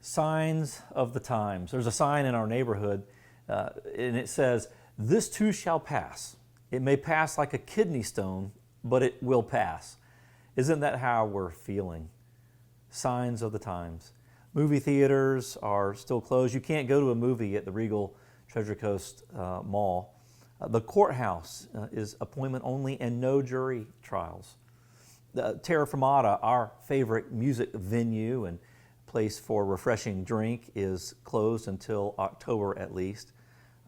Signs of the times. There's a sign in our neighborhood, and it says, "This too shall pass. It may pass like a kidney stone, but it will pass." Isn't that how we're feeling? Signs of the times. Movie theaters are still closed. You can't go to a movie at the Regal Treasure Coast Mall. The courthouse is appointment only and no jury trials. Terra Firmata, our favorite music venue and place for refreshing drink, is closed until October at least.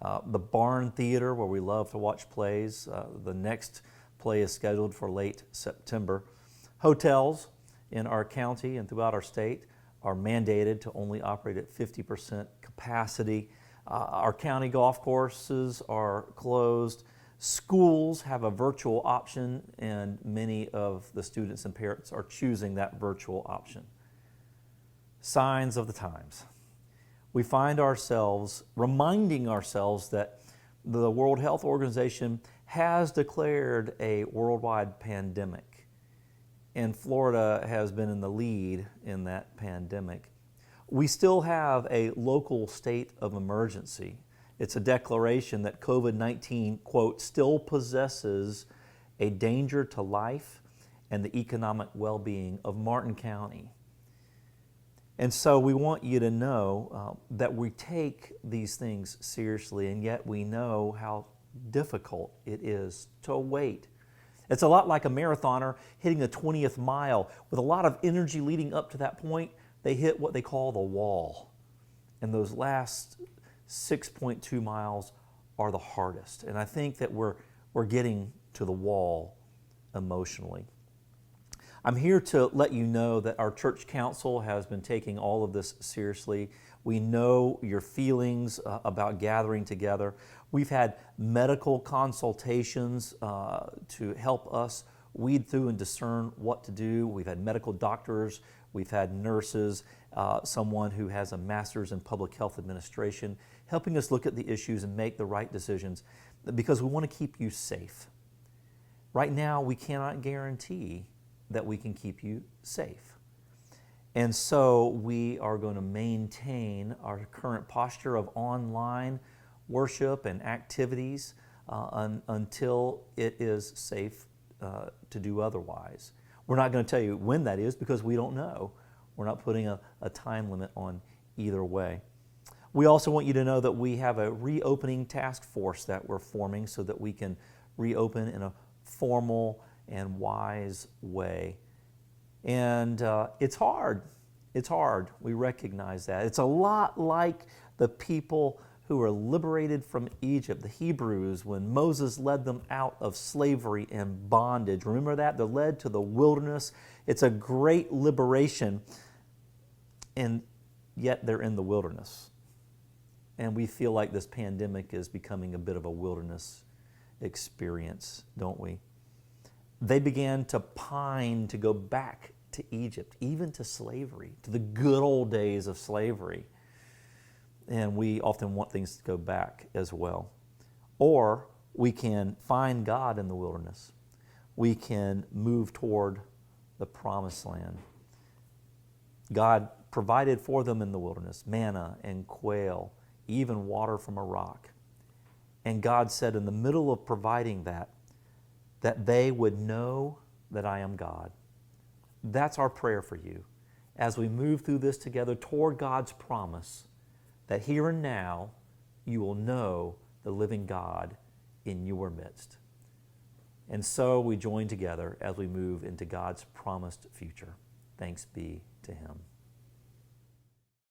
The Barn Theater, where we love to watch plays, the next play is scheduled for late September. Hotels in our county and throughout our state are mandated to only operate at 50% capacity. Our county golf courses are closed. Schools have a virtual option, and many of the students and parents are choosing that virtual option. Signs of the times. We find ourselves reminding ourselves that the World Health Organization has declared a worldwide pandemic, and Florida has been in the lead in that pandemic. We still have a local state of emergency. It's a declaration that COVID-19, quote, still possesses a danger to life and the economic well-being of Martin County. And so we want you to know that we take these things seriously, and yet we know how difficult it is to wait. It's a lot like a marathoner hitting the 20th mile. With a lot of energy leading up to that point, they hit what they call the wall. And those last 6.2 miles are the hardest. And I think that we're getting to the wall emotionally. I'm here to let you know that our church council has been taking all of this seriously. We know your feelings about gathering together. We've had medical consultations to help us weed through and discern what to do. We've had medical doctors, we've had nurses, someone who has a master's in public health administration, helping us look at the issues and make the right decisions, because we want to keep you safe. Right now, we cannot guarantee that we can keep you safe. And so we are going to maintain our current posture of online worship and activities until it is safe to do otherwise. We're not going to tell you when that is because we don't know. We're not putting a time limit on either way. We also want you to know that we have a reopening task force that we're forming so that we can reopen in a formal and wise way. And it's hard. It's hard. We recognize that. It's a lot like the people who were liberated from Egypt, the Hebrews, when Moses led them out of slavery and bondage. Remember that? They're led to the wilderness. It's a great liberation, and yet they're in the wilderness. And we feel like this pandemic is becoming a bit of a wilderness experience, don't we? They began to pine to go back to Egypt, even to slavery, to the good old days of slavery. And we often want things to go back as well. Or we can find God in the wilderness. We can move toward the promised land. God provided for them in the wilderness manna and quail, even water from a rock. And God said in the middle of providing that they would know that I am God. That's our prayer for you as we move through this together toward God's promise that here and now you will know the living God in your midst. And so we join together as we move into God's promised future. Thanks be to Him.